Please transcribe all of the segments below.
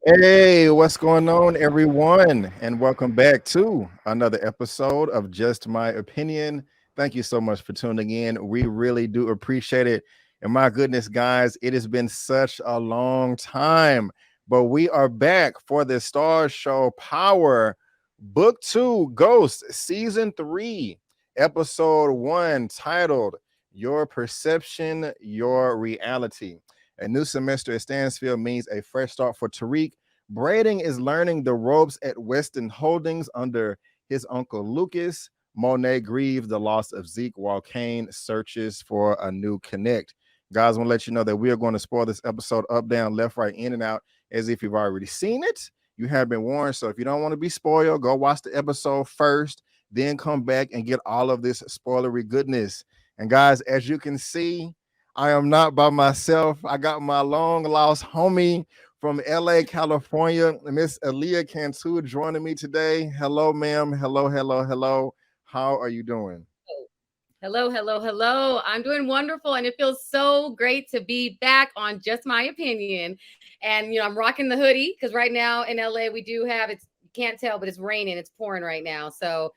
Hey, what's going on, everyone? And welcome back to another episode of Just My Opinion. Thank you so much for tuning in. We really do appreciate it. And my goodness, guys, it has been such a long time, but we are back for the Star Show Power Book 2 Ghost Season 3, Episode 1, titled Your Perception, Your Reality. A new semester at Stansfield means a fresh start for Tariq. Braden is learning the ropes at Weston Holdings under his uncle Lucas. Monet grieves the loss of Zeke while Kane searches for a new connect. Guys, I want to let you know that we are going to spoil this episode up, down, left, right, in, and out as if you've already seen it. You have been warned. So if you don't want to be spoiled, go watch the episode first, then come back and get all of this spoilery goodness. And guys, as you can see, I am not by myself. I got my long lost homie from LA, California, Miss Elia Cantu joining me today. Hello, ma'am. Hello, hello, hello. How are you doing? Hello, hello, hello. I'm doing wonderful, and it feels so great to be back on Just My Opinion. And I'm rocking the hoodie because right now in LA we do have you can't tell, but it's raining, it's pouring right now. So,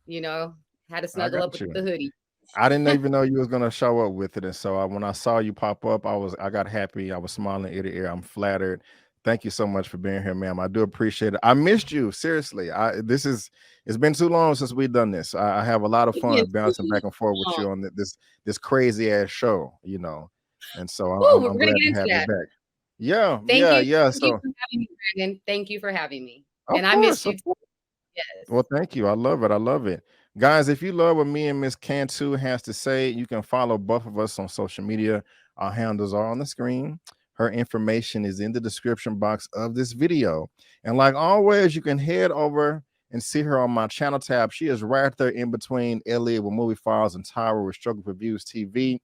had to snuggle up with the hoodie. I didn't even know you was gonna show up with it, and so when I saw you pop up, I got happy. I was smiling ear to ear. I'm flattered. Thank you so much for being here, ma'am. I do appreciate it. I missed you seriously. It's been too long since we've done this. I have a lot of fun bouncing back and forth with you on this crazy ass show, and so I'm glad to have you back. Yeah, Thank yeah. So you for having me, Brandon. Thank you for having me, and I missed you. Yes. Well, thank you. I love it. I love it. Guys, if you love what me and Miss Cantu has to say, you can follow both of us on social media. Our handles are on the screen. Her information is in the description box of this video. And like always, you can head over and see her on my channel tab. She is right there in between Elliot with Movie Files and Tyra with Reviewz TV.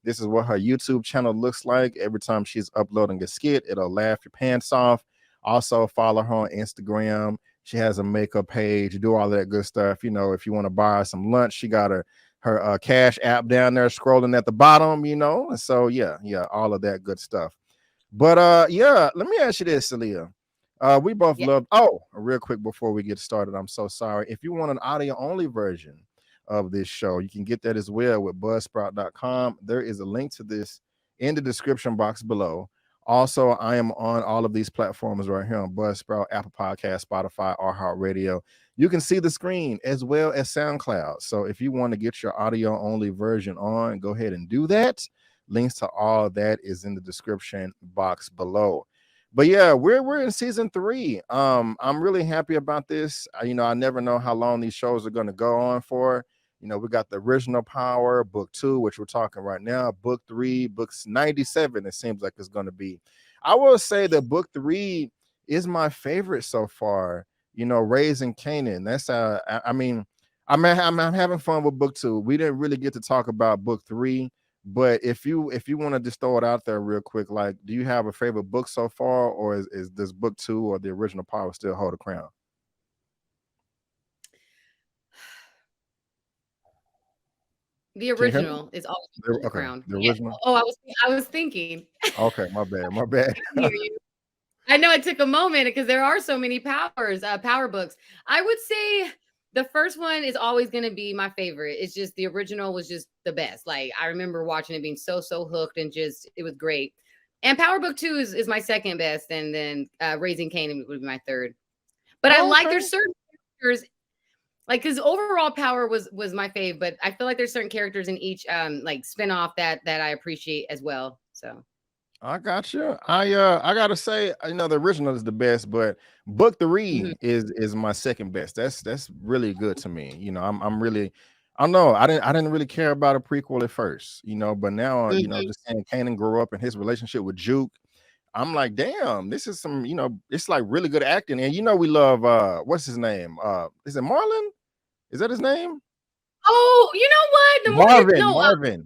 This is what her YouTube channel looks like. Every time she's uploading a skit, it'll laugh your pants off. Also, follow her on Instagram. She has a makeup page, do all that good stuff. If you want to buy her some lunch, she got her cash app down there scrolling at the bottom, And so yeah, all of that good stuff. But let me ask you this, Elia. We both love. Oh, real quick before we get started, I'm so sorry. If you want an audio only version of this show, you can get that as well with buzzsprout.com. There is a link to this in the description box below. Also, I am on all of these platforms right here on Buzzsprout, Apple Podcast, Spotify, iHeartRadio. You can see the screen as well as SoundCloud. So if you want to get your audio only version on, go ahead and do that. Links to all that is in the description box below. But yeah, we're in season 3. I'm really happy about this. I never know how long these shows are going to go on for. We got the original Power, book 2, which we're talking right now. Book 3, books 97, it seems like it's going to be. I will say that book 3 is my favorite so far. Raising Canaan. That's I'm having fun with book 2. We didn't really get to talk about book 3, but if you want to just throw it out there real quick, like, do you have a favorite book so far, or is this book 2 or the original Power still hold a crown? The original is always the crown. The original. Oh, I was thinking. Okay, my bad. I hear you. I know it took a moment because there are so many power books. I would say the first one is always going to be my favorite. It's just the original was just the best. Like, I remember watching it being so hooked, and just it was great. And Power Book 2 is my second best, and then Raising Canaan would be my third. But I like there's certain characters. Like, because overall Power was my fave, but I feel like there's certain characters in each like spinoff that I appreciate as well. So I got you. I gotta say, the original is the best, but book 3 is my second best. That's really good to me. I'm really, I don't know. I didn't really care about a prequel at first, but now just seeing Kanan grow up and his relationship with Juke, I'm like, damn, this is some, it's like really good acting. And we love what's his name? Is it Marlon? Is that his name? Oh, you know what? The more Marvin. The more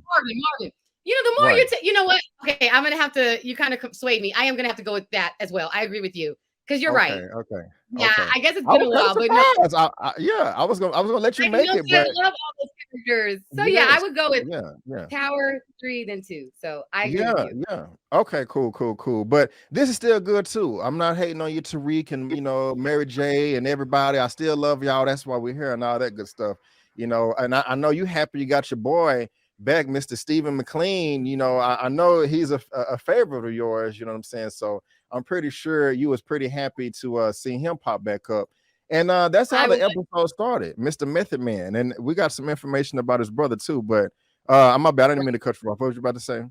you know what? Okay, I'm gonna have to. You kind of swayed me. I am gonna have to go with that as well. I agree with you because you're right. Okay. Yeah, I guess it's been a while, but no. I was gonna let you make it. I love all those characters. So yeah, I Yes. would go with Yeah. Power 3 then 2. So I agree with Yeah, you. yeah. Okay, cool. But this is still good too. I'm not hating on you, Tariq, and Mary J and everybody. I still love y'all. That's why we're here and all that good stuff. And I know you happy you got your boy back, Mr. Stephen McLean. I know he's a favorite of yours, you know what I'm saying? So I'm pretty sure you was pretty happy to see him pop back up. And that's how I the was episode started, Mr. Method Man. And we got some information about his brother too, but I'm about, I didn't mean to cut you off. What was you about to say?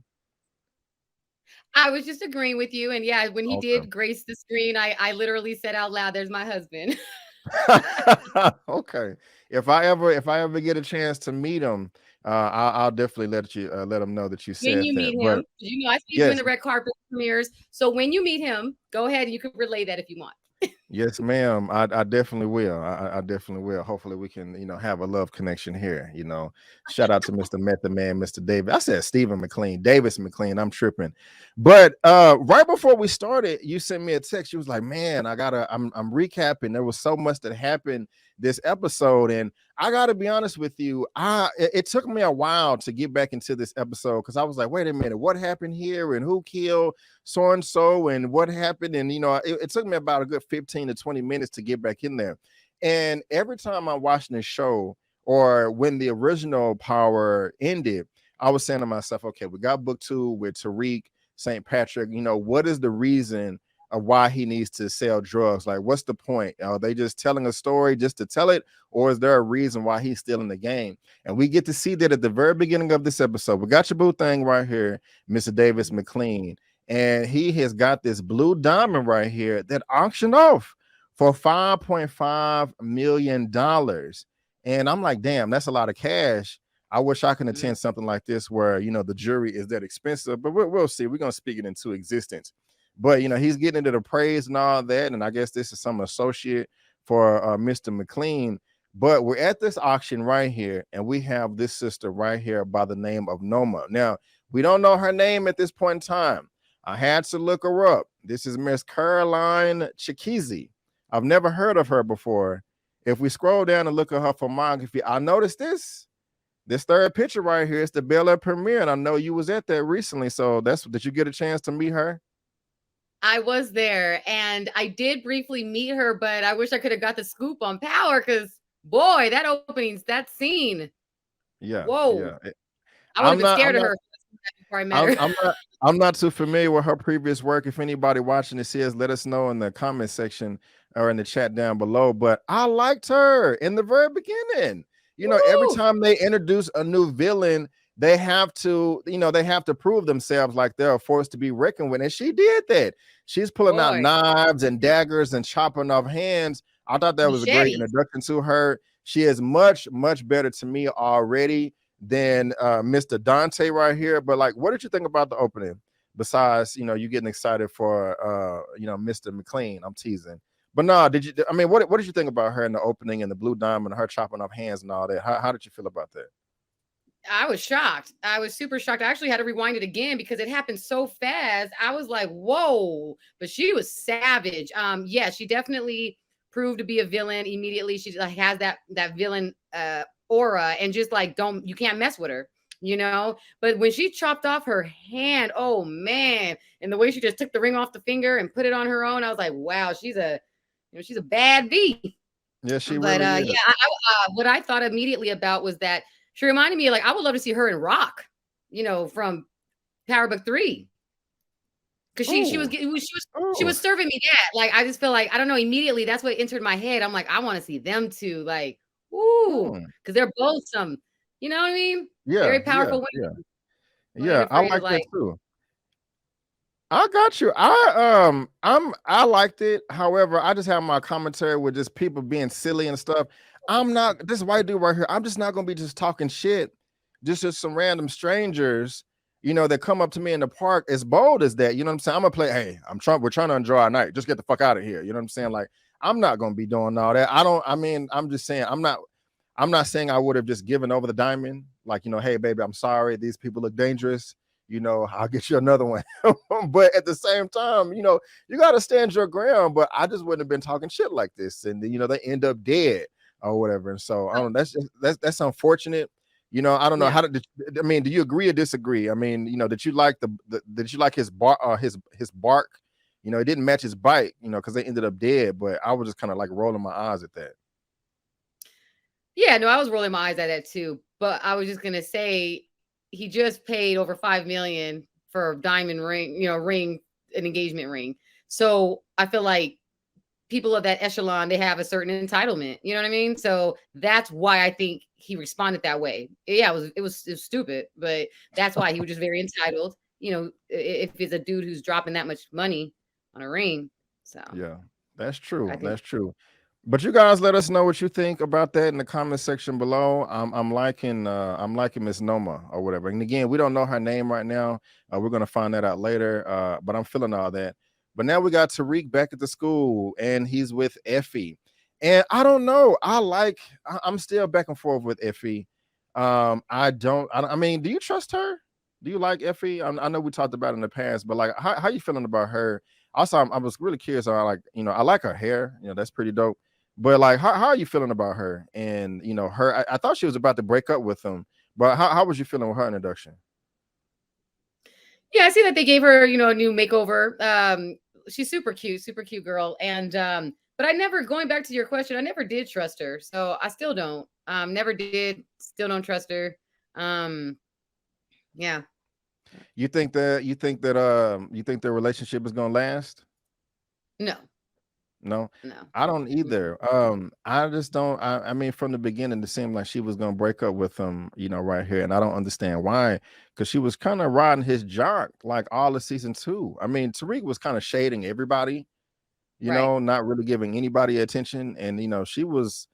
I was just agreeing with you. And yeah, when he Okay. did grace the screen, I literally said out loud, "There's my husband." Okay. If I ever get a chance to meet him, I'll definitely let him know that you When said you that. meet But him, I see you in yes, the red carpet premieres. So when you meet him, go ahead and you can relay that if you want. yes, ma'am. I definitely will. I definitely will. Hopefully, we can, have a love connection here. Shout out to Mr. Method Man, Mr. David. I said Stephen McLean, Davis McLean. I'm tripping. But right before we started, you sent me a text. You was like, "Man, I'm recapping. There was so much that happened this episode, and I gotta be honest with you. It took me a while to get back into this episode because I was like, wait a minute, what happened here, and who killed so and so, and what happened?" And it took me about a good 15 to 20 minutes to get back in there. And every time I'm watching this show, or when the original Power ended, I was saying to myself, okay, we got book 2 with Tariq St. Patrick. What is the reason of why he needs to sell drugs? Like, what's the point? Are they just telling a story just to tell it, or is there a reason why he's still in the game? And we get to see that at the very beginning of this episode. We got your boo thing right here, Mr. Davis McLean, and he has got this blue diamond right here that auctioned off for $5.5 million. And I'm like, damn, that's a lot of cash. I wish I can attend something like this where, the jury is that expensive, but we'll see. We're going to speak it into existence. But, he's getting into the praise and all that. And I guess this is some associate for Mr. McLean. But we're at this auction right here, and we have this sister right here by the name of Noma. Now, we don't know her name at this point in time. I had to look her up. This is Miss Caroline Chikizi. I've never heard of her before. If we scroll down and look at her filmography, I noticed this third picture right here is the Bel Air premiere, and I know you was at that recently. So did you get a chance to meet her? I was there, and I did briefly meet her, but I wish I could have got the scoop on Power because, boy, that scene. Yeah, Whoa. yeah. I would have been scared of her before I met her. I'm not too familiar with her previous work. If anybody watching this is, let us know in the comment section or in the chat down below. But I liked her in the very beginning. Every time they introduce a new villain, they have to prove themselves, like they're a force to be reckoned with. And she did that. She's pulling out knives and daggers and chopping off hands. I thought that was a great introduction to her. She is much, much better to me already than Mr. Dante right here. But like, what did you think about the opening? Besides, you getting excited for Mr. McLean. I'm teasing. But no, what did you think about her in the opening and the blue diamond, her chopping off hands and all that? How did you feel about that? I was shocked. I was super shocked. I actually had to rewind it again because it happened so fast. I was like, whoa, but she was savage. Yeah, she definitely proved to be a villain immediately. She like has that villain aura, and just like you can't mess with her, But when she chopped off her hand, oh man, and the way she just took the ring off the finger and put it on her own, I was like, wow, she's a bad V. Yeah, she really is. Yeah, what I thought immediately about was that she reminded me, like, I would love to see her in Rock, from Power Book 3. Because she was serving me that. Like, I just feel like, I don't know, immediately that's what entered my head. I'm like, I want to see them two, like, because they're both some, you know what I mean? Yeah, very powerful women. Yeah, I like that too. I got you. I liked it. However, I just have my commentary with just people being silly and stuff. I'm not this white dude right here. I'm just not gonna be just talking shit, just some random strangers, that come up to me in the park as bold as that. You know what I'm saying? I'm gonna play, hey, we're trying to enjoy our night. Just get the fuck out of here. You know what I'm saying? Like, I'm not gonna be doing all that. I'm just saying I'm not saying I would have just given over the diamond, like, hey, baby, I'm sorry. These people look dangerous. I'll get you another one. But at the same time, you got to stand your ground. But I just wouldn't have been talking shit like this. And, they end up dead or whatever. And so I don't know, that's unfortunate. I don't know Yeah. how did I mean, do you agree or disagree? I mean, did you like did you like his his bark? It didn't match his bite, because they ended up dead. But I was just kind of like rolling my eyes at that. Yeah, no, I was rolling my eyes at that too. But I was just gonna say he just paid over 5 million for a diamond ring, ring, an engagement ring. So I feel like people of that echelon, they have a certain entitlement. You know what I mean? So that's why I think he responded that way. Yeah, it was stupid, but that's why he was just very entitled. If it's a dude who's dropping that much money on a ring. So Yeah, that's true. I think That's true. But you guys let us know what you think about that in the comment section below. I'm liking Miss Noma or whatever. And again, we don't know her name right now. We're gonna find that out later. But I'm feeling all that. But now we got Tariq back at the school, and he's with Effie. And I don't know. I'm still back and forth with Effie. I don't. I mean, do you trust her? Do you like Effie? I know we talked about it in the past, but like, how you feeling about her? Also, I was really curious. I like her hair. That's pretty dope. But like, how are you feeling about her? And her. I thought she was about to break up with him. But how was you feeling with her introduction? yeah, I see that they gave her, a new makeover. She's super cute girl. And but I never going back to your question, I never did trust her. So I still don't. Never did, still don't trust her. Um, yeah. You think their relationship is gonna last? No, No, no. I don't Mm-mm. either. I just don't. I mean, from the beginning, it seemed like she was gonna break up with him, right here, and I don't understand why. Because she was kind of riding his jock like all of season two. I mean, Tariq was kind of shading everybody, Right. not really giving anybody attention, and I don't know, she was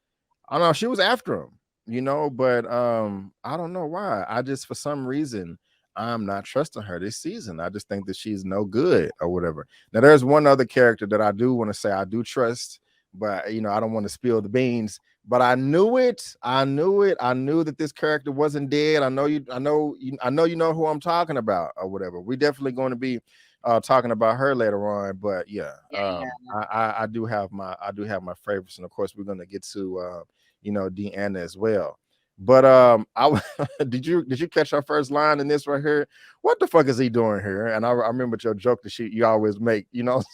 after him, but I don't know why. I just for some reason I'm not trusting her this season. I just think that she's no good or whatever. Now there's one other character that I do want to say I do trust, but I don't want to spill the beans. But I knew it. I knew it. I knew that this character wasn't dead. I know you know who I'm talking about or whatever. We definitely going to be talking about her later on. But yeah, Yeah, yeah. I do have my favorites, and of course we're gonna get to Deanna as well. But did you catch our first line in this right here? What the fuck is he doing here? And I remember your joke that you always make. What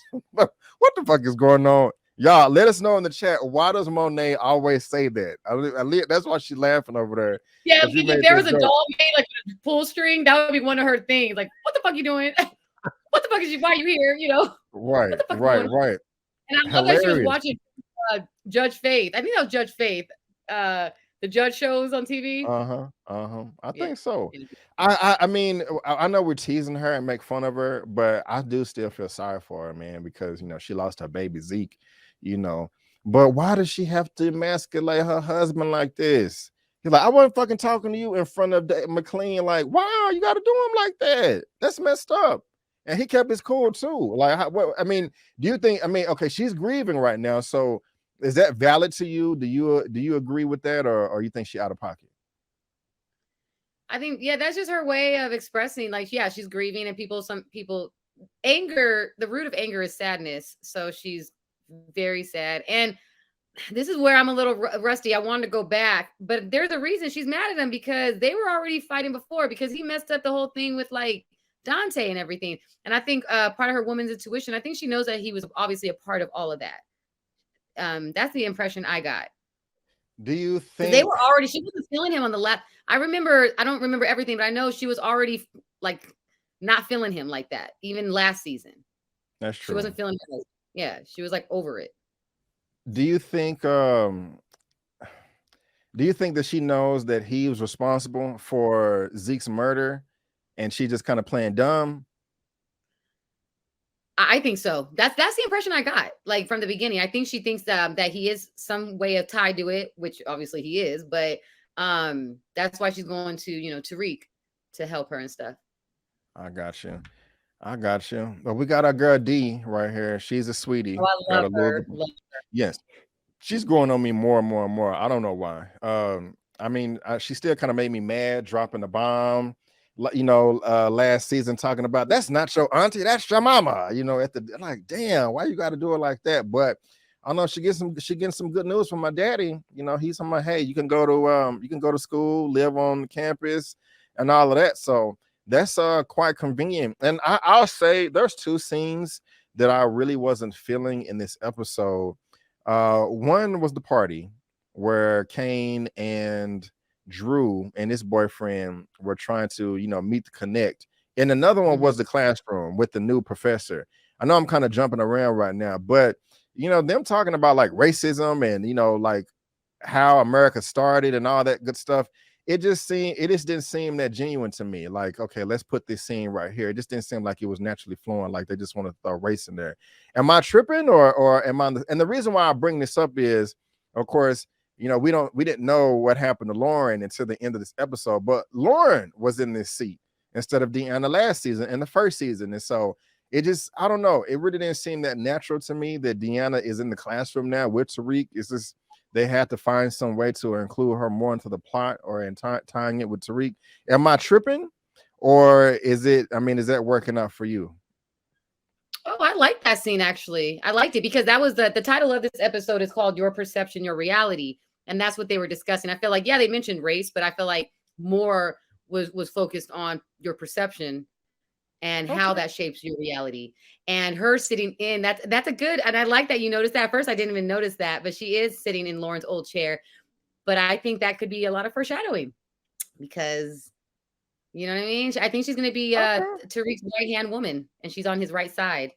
the fuck is going on? Y'all, let us know in the chat. Why does Monet always say that? That's why she's laughing over there Yeah, because you if made there that was a joke. doll made like a pull string, that would be one of her things. Like, what the fuck you doing? What the fuck is you? Why are you here? What Right, the fuck is right, going on? right. And I love that she was Hilarious. watching Judge Faith. I think that was Judge Faith. The judge shows on TV. Uh-huh. Uh-huh. I Yeah. think so. I mean, I know we're teasing her and make fun of her, but I do still feel sorry for her, man, because she lost her baby Zeke, you know. But why does she have to emasculate her husband like this? He's like, I wasn't fucking talking to you in front of McLean. Like, wow, you got to do him like that. That's messed up. And he kept his cool too. Like, I mean, do you think? I mean, okay, she's grieving right now, so is that valid to you? Do you agree with that, or you think she out of pocket? I think, yeah, that's just her way of expressing, like, yeah, she's grieving, and some people, anger, the root of anger is sadness. So she's very sad. And this is where I'm a little rusty. I wanted to go back, but there's a reason she's mad at him, because they were already fighting before, because he messed up the whole thing with like Dante and everything. And I think part of her woman's intuition, I think she knows that he was obviously a part of all of that. That's the impression I got. Do you Because they think were already, she wasn't feeling him on the left. I don't remember everything, but I know she was already like not feeling him like that, even last season. that's She true? wasn't feeling it. Yeah, she was like over it. Do you think that she knows that he was responsible for Zeke's murder and she just kind of playing dumb? I think so. That's the impression I got, like from the beginning. I think she thinks that he is some way of tied to it, which obviously he is, but that's why she's going to, Tariq to help her and stuff. I got you. I got you. But we got our girl D right here. She's a Oh, sweetie. I Got love a her. Louisville. Yes, she's growing on me more and more and more. I don't know why. I mean, she still kind of made me mad dropping the bomb. Last season talking about that's not your auntie, that's your mama. At the like, damn, why you got to do it like that? But I know she getting some good news from my daddy. You know, he's like, hey, you can go to school, live on campus, and all of that. So that's quite convenient. And I'll say there's two scenes that I really wasn't feeling in this episode. One was the party where Kane and Drew and his boyfriend were trying to, meet the connect. And another one was the classroom with the new professor. I know I'm kind of jumping around right now, but them talking about like racism and like how America started and all that good stuff. It just didn't seem that genuine to me. Like, okay, let's put this scene right here. It just didn't seem like it was naturally flowing, like they just want to throw race in there. Am I tripping or am I? And the reason why I bring this up is, of course, we didn't know what happened to Lauren until the end of this episode, but Lauren was in this seat instead of Deanna last season in the first season. And so it just, I don't know. It really didn't seem that natural to me that Deanna is in the classroom now with Tariq. It's just, they had to find some way to include her more into the plot or in tying it with Tariq. Am I tripping? Or is that working out for you? Oh, I like that scene, actually. I liked it because that was the title of this episode is called Your Perception, Your Reality. And that's what they were discussing. I feel like, yeah, they mentioned race, but I feel like more was focused on your perception and how that shapes your reality. And her sitting in, that's a good, and I like that you noticed that. At first, I didn't even notice that, but she is sitting in Lauren's old chair. But I think that could be a lot of foreshadowing because, you know what I mean? I think she's going to be Tariq's right-hand woman, and she's on his right side.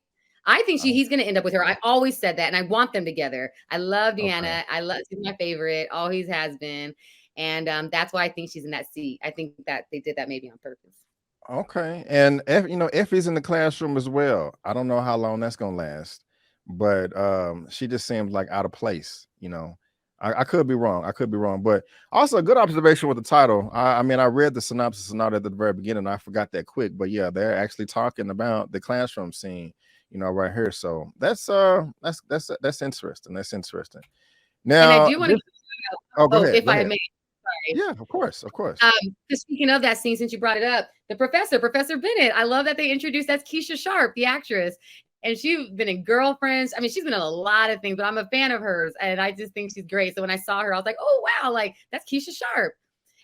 I think he's going to end up with her. I always said that, and I want them together. I love Deanna. She's my favorite. Always has been. And that's why I think she's in that seat. I think that they did that maybe on purpose. Okay. And Effie's in the classroom as well. I don't know how long that's gonna last, but she just seems like out of place. I could be wrong, but also a good observation with the title. I read the synopsis and all that at the very beginning. I forgot that quick, but yeah, they're actually talking about the classroom scene, right here. So that's interesting. That's interesting. Now, and I do want to. Go ahead. If I may. Sorry. Yeah, of course. Speaking of that scene, since you brought it up, the Professor Bennett, I love that they introduced that's Keisha Sharp, the actress. And she's been in Girlfriends. I mean, she's been in a lot of things, but I'm a fan of hers. And I just think she's great. So when I saw her, I was like, oh, wow, like that's Keisha Sharp.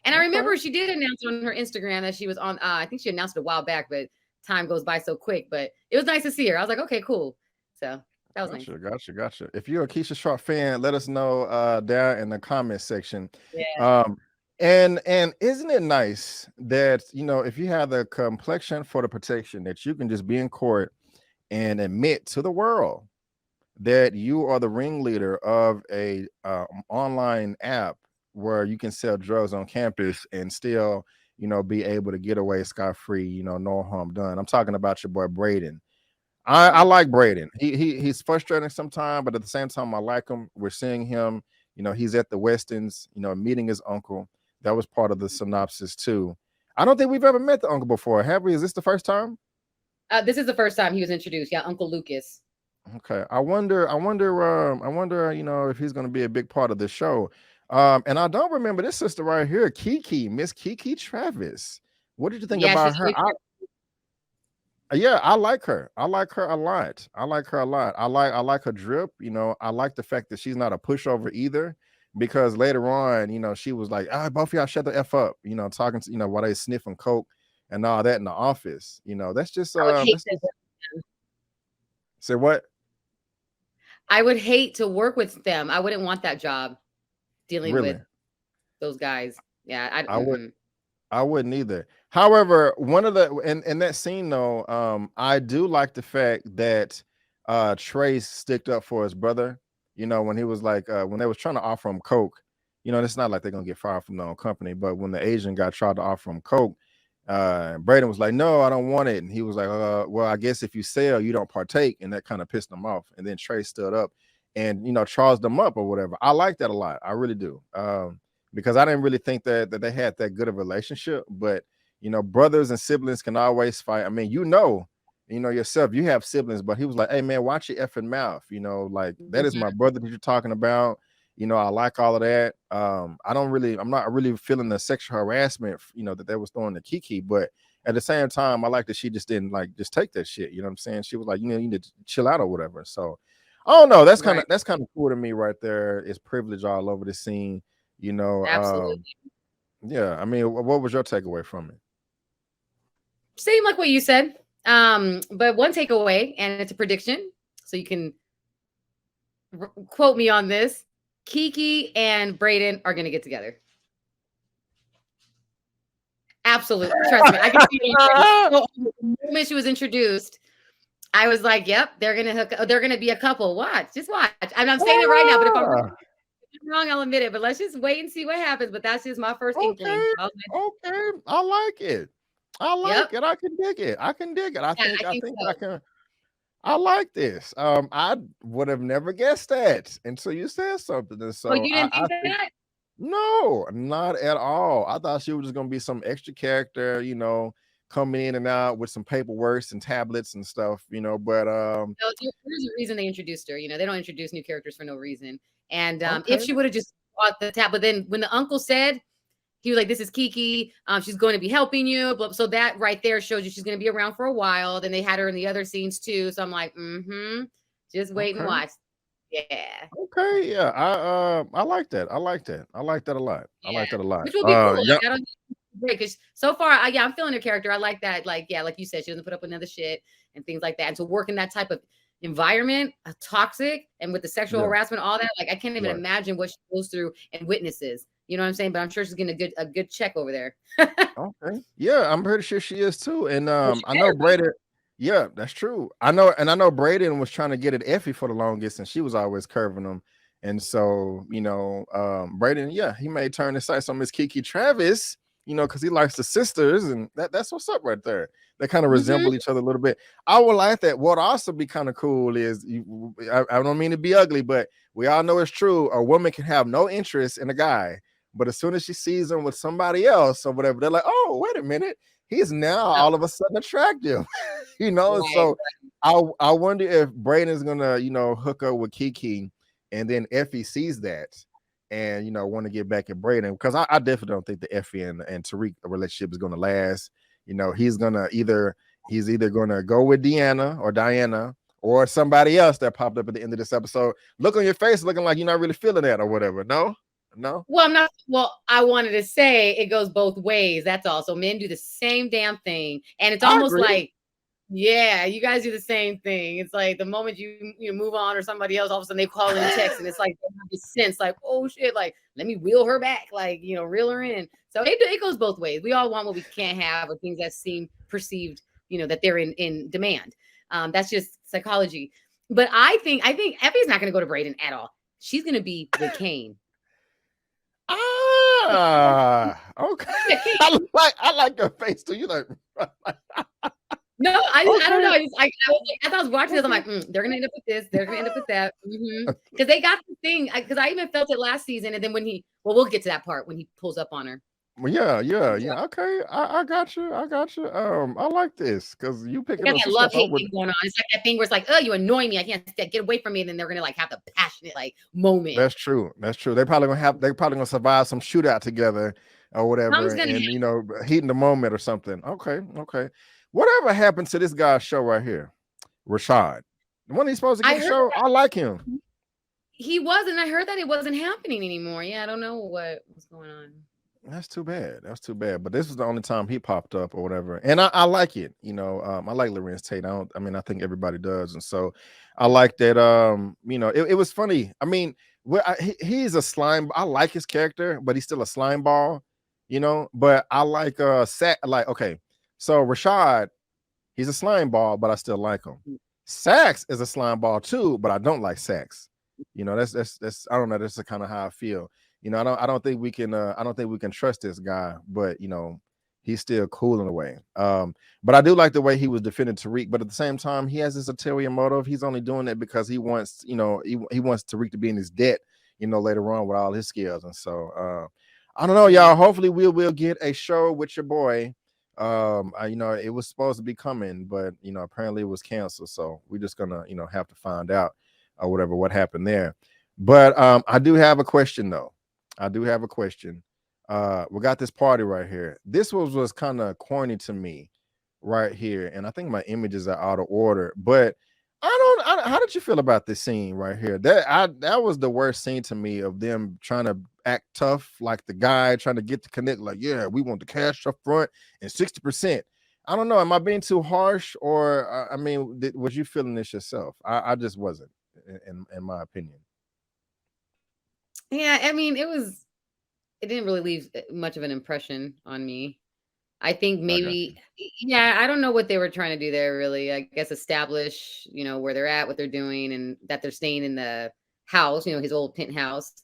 And I remember she did announce on her Instagram that she was on, I think she announced it a while back, but time goes by so quick. But it was nice to see her. I was like, okay, cool. So that was nice. Gotcha. If you're a Keisha Sharp fan, let us know down in the comment section. Yeah. And isn't it nice that if you have the complexion for the protection, that you can just be in court and admit to the world that you are the ringleader of a online app where you can sell drugs on campus and still be able to get away scot-free, no harm done. I'm talking about your boy Braden. I like Braden. He's frustrating sometimes, but at the same time, I like him. We're seeing him. He's at the Westons. Meeting his uncle. That was part of the synopsis too. I don't think we've ever met the uncle before, have we? Is this the first time? This is the first time he was introduced. Yeah, Uncle Lucas. Okay. I wonder. If he's going to be a big part of the show. And I don't remember this sister right here, Miss Kiki Travis. What did you think about her? Yeah, I like her. I like her a lot. I like her drip. I like the fact that she's not a pushover either, because later on, she was like, both of y'all shut the F up, talking to, while they sniffing coke and all that in the office. That's just say what? I would hate to work with them. I wouldn't want that job dealing with those guys. Yeah, I wouldn't either. However, one of the in that scene though, I do like the fact that Trace sticked up for his brother. When he was like, when they was trying to offer him coke, it's not like they're gonna get fired from their own company, but when the Asian guy tried to offer him coke, Braden was like, no, I don't want it. And he was like, well, I guess if you sell, you don't partake. And that kind of pissed him off. And then Trace stood up and, charged them up or whatever. I like that a lot. I really do. Because I didn't really think that they had that good of a relationship. But, brothers and siblings can always fight. I mean, yourself, you have siblings, but he was like, hey, man, watch your effing mouth. Like that is my brother that you're talking about. I like all of that. I'm not really feeling the sexual harassment, that they was throwing to Kiki, but at the same time, I like that she just didn't just take that shit. You know what I'm saying? She was like, you need to chill out or whatever. So Oh no, that's Right. kind of cool to me right there. It's privilege all over the scene, you know. Absolutely. Yeah, I mean, what was your takeaway from it? Same like what you said. But one takeaway, and it's a prediction, so you can quote me on this. Kiki and Brayden are going to get together. Absolutely. Trust me. I can see it. So, the moment she was introduced, I was like, yep, they're going to hook. They're going to be a couple. Watch. Just watch. I'm saying it right now, but if I'm wrong, I'll admit it. But let's just wait and see what happens. But that's just my first inkling. Okay, okay, I like it. I like Yep. it. I can dig it. I can dig it. Yeah, I I think think I so. can. I like this. I would have never guessed that until you said something. And Oh, so you didn't I think think that? no, not at all. I thought she was just gonna be some extra character, you know, coming in and out with some paperwork and tablets and stuff, you know. But No, there's a reason they introduced her. They don't introduce new characters for no reason. And if okay, she would have just bought the tab, but then when the uncle said, he was like, "This is Kiki. She's going to be helping you." So that right there shows you she's going to be around for a while. Then they had her in the other scenes too. So I'm like, just wait and okay, watch. Yeah, okay, yeah. I like that. I like that. I like that a lot. I yeah, like that a lot. which will be cool. Yeah. Like, I don't great because so far, yeah, I'm feeling her character. I like that. Like, yeah, like you said, she doesn't put up another shit and things like that. And to work in that type of environment, toxic, and with the sexual Yeah. harassment, all that, like I can't even Right. imagine what she goes through and witnesses. You know what I'm saying? But I'm sure she's getting a good check over there. Okay. Yeah, I'm pretty sure she is too. And Well, she I know better be. Braden. Yeah, that's true. I know Braden was trying to get at Effie for the longest, and she was always curving him. And so, you know, Braden, yeah, he may turn his sights on Miss Kiki Travis, you know, because he likes the sisters, and that's what's up right there. They kind of Mhm. resemble each other a little bit. I would like that. What also be kind of cool is I don't mean to be ugly, but we all know it's true. A woman can have no interest in a guy, but as soon as she sees him with somebody else or whatever, they're like, oh, wait a minute. He's now Oh, all of a sudden attractive, you know. And right. so I wonder if Braden's gonna, you know, hook up with Kiki, and then Effie sees that and you know want to get back at Braden because I definitely don't think the Effie and Tariq relationship is gonna last. You know, he's either gonna go with Diana or somebody else that popped up at the end of this episode. Look on your face looking like you're not really feeling that or whatever. No, no. Well, I'm not. Well, I wanted to say it goes both ways. That's all. So men do the same damn thing, and it's I almost agree. like, yeah, you guys do the same thing. It's like the moment you move on or somebody else, all of a sudden they call in a text, and it's like they have this sense, like, oh shit, like let me wheel her back, like reel her in. So it goes both ways. We all want what we can't have, or things that seem perceived, that they're in demand. That's just psychology. But I think Effie's not going to go to Braden at all. She's going to be with Kane. Okay. Yeah, Kane. I like your face too. You like No, I don't know. okay, I thought I was watching this. I'm okay. like, they're gonna end up with this. They're gonna end up with that. Because they got the thing. Because I even felt it last season. And then we'll get to that part when he pulls up on her. Well, yeah. Okay, I got you. I got you. I like this because you They picking got up that some love stuff I hate would. thing going on. It's like that thing where it's like, oh, you annoy me. I can't get away from me. And then they're gonna like have the passionate like moment. That's true. That's true. They're probably gonna survive some shootout together or whatever, Something's gonna and happen. you know, heating the moment or something. Okay, okay. Whatever happened to this guy's show right here, Rashad? When he's supposed to I get a heard show, I like him. he was, and I heard that it wasn't happening anymore. Yeah, I don't know what's going on. That's too bad. That's too bad. But this is the only time he popped up or whatever. And I like it. You know, I like Lorenz Tate. I mean, I think everybody does. And so I like that. You know, it was funny. I mean, he's a slime. I like his character, but he's still a slime ball, you know. But I like like, okay, so Rashad, he's a slime ball, but I still like him. Sax is a slime ball too, but I don't like Sax. You know, that's I don't know, that's kind of how I feel. You know, I don't think we can I don't think we can trust this guy, but you know, he's still cool in a way. But I do like the way he was defending Tariq, but at the same time, he has this ulterior motive. He's only doing it because he wants, you know, he wants Tariq to be in his debt, you know, later on with all his skills. And so I don't know, y'all. Hopefully we will get a show with your boy. You know, it was supposed to be coming, but you know, apparently it was canceled. So we're just gonna, you know, have to find out or whatever what happened there. But I do have a question though. I do have a question. We got this party right here. This was kind of corny to me right here, and I think my images are out of order, but How did you feel about this scene right here? That was the worst scene to me of them trying to act tough, like the guy trying to get to connect, like, yeah, we want the cash up front and 60%. I don't know. Am I being too harsh, or I mean, was you feeling this yourself? I just wasn't, in my opinion. Yeah, I mean, it didn't really leave much of an impression on me. I think I got maybe, you. yeah, I don't know what they were trying to do there, really. I guess establish, where they're at, what they're doing, and that they're staying in the house, his old penthouse,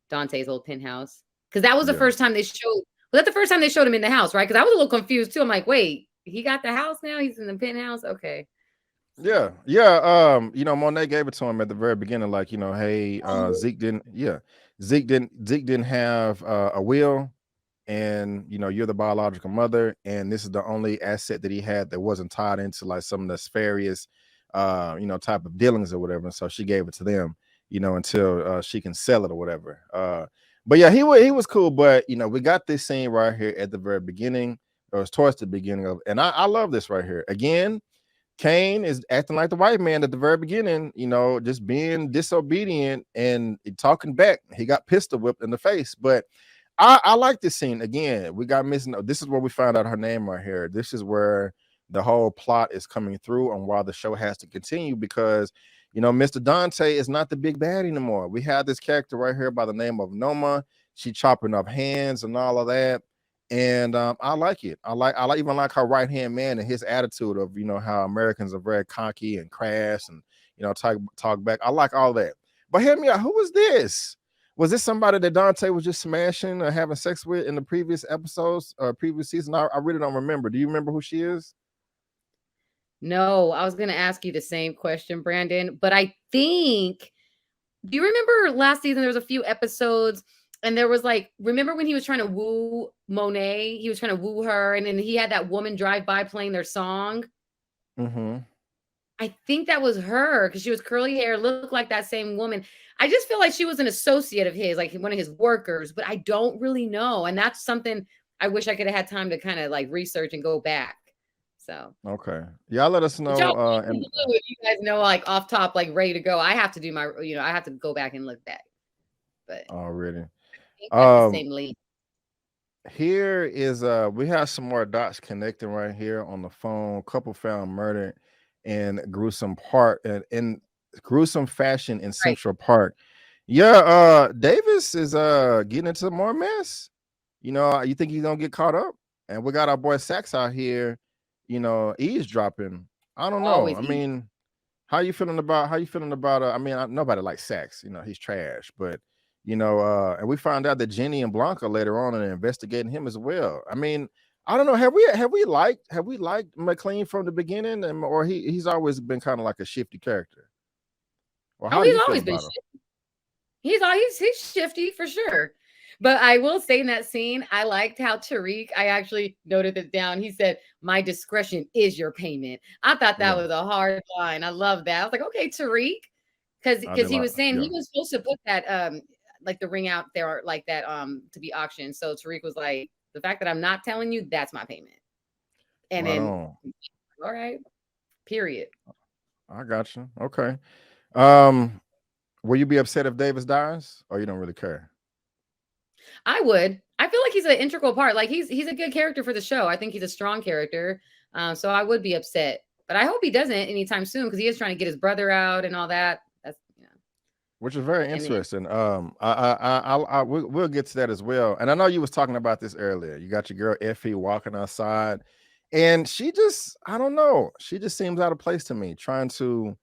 Dante's old penthouse. Because that was the Yeah. first time they showed, was that the first time they showed him in the house, right? Because I was a little confused too. I'm like, wait, he got the house now? He's in the penthouse? Okay. Yeah, So, yeah. Monet gave it to him at the very beginning, like, hey, oh, Zeke didn't, yeah, Zeke didn't have a will, and you're the biological mother, and this is the only asset that he had that wasn't tied into like some nefarious, type of dealings or whatever. And so she gave it to them, until she can sell it or whatever. But yeah, he was cool. But we got this scene right here at the very beginning, or it's towards the beginning of, and I love this right here again. Kane is acting like the white man at the very beginning, just being disobedient and talking back. He got pistol whipped in the face. But I like this scene again. We got missing. This is where we found out her name right here. This is where the whole plot is coming through and why the show has to continue, because Mr. Dante is not the big bad anymore. We have this character right here by the name of Noma. She chopping up hands and all of that. And I like it. I even like her right hand man and his attitude of how Americans are very cocky and crass and talk back. I like all that. But hear me out. Who was this? Was this somebody that Dante was just smashing or having sex with in the previous episodes or previous season? I really don't remember. Do you remember who she is? no, I was going to ask you the same question, Brandon, but I think, do you remember last season there was a few episodes and there was like, remember when he was trying to woo Monet? He was trying to woo her, and then he had that woman drive by playing their song. Mm-hmm. I think that was her because she was curly hair, looked like that same woman. I just feel like she was an associate of his, like one of his workers, but I don't really know. And that's something I wish I could have had time to kind of like research and go back. So, Okay. Yeah, let us but know. y'all, if you guys know, like off top, like ready to go, I have to do my, I have to go back and look back. But Already. I think that's the Um, same lady. Here is we have some more dots connecting right here on the phone. Couple found murdered in gruesome part in gruesome fashion in Right. Central Park. Yeah, Davis is getting into more mess. You think he's gonna get caught up? And we got our boy Sax out here, eavesdropping. I don't know. Always I eat. mean, how you feeling about I mean, nobody likes Sax, he's trash, but and we found out that Jenny and Blanca later on are investigating him as well. I mean, I don't know. Have we liked McLean from the beginning, or he's always been kind of like a shifty character? Or Oh, how do he's you feel always been about him? shifty. He's shifty for sure. But I will say in that scene, I liked how Tariq, I actually noted it down. He said, "My discretion is your payment." I thought that Yeah, was a hard line. I love that. I was like, okay, Tariq. Because I did he like. was saying he Yeah, was supposed to put that like the ring out there like that to be auctioned. So Tariq was like, the fact that I'm not telling you, that's my payment. And right then on. all right, period. I got you. Okay. Um, will you be upset if Davis dies, or you don't really care? I would. I feel like he's an integral part. Like he's a good character for the show. I think he's a strong character. So I would be upset, but I hope he doesn't anytime soon because he is trying to get his brother out and all that. That's Which is very and then interesting. We'll get to that as well. And I know you was talking about this earlier. You got your girl Effie walking outside, and she just, I don't know, she just seems out of place to me. Trying to,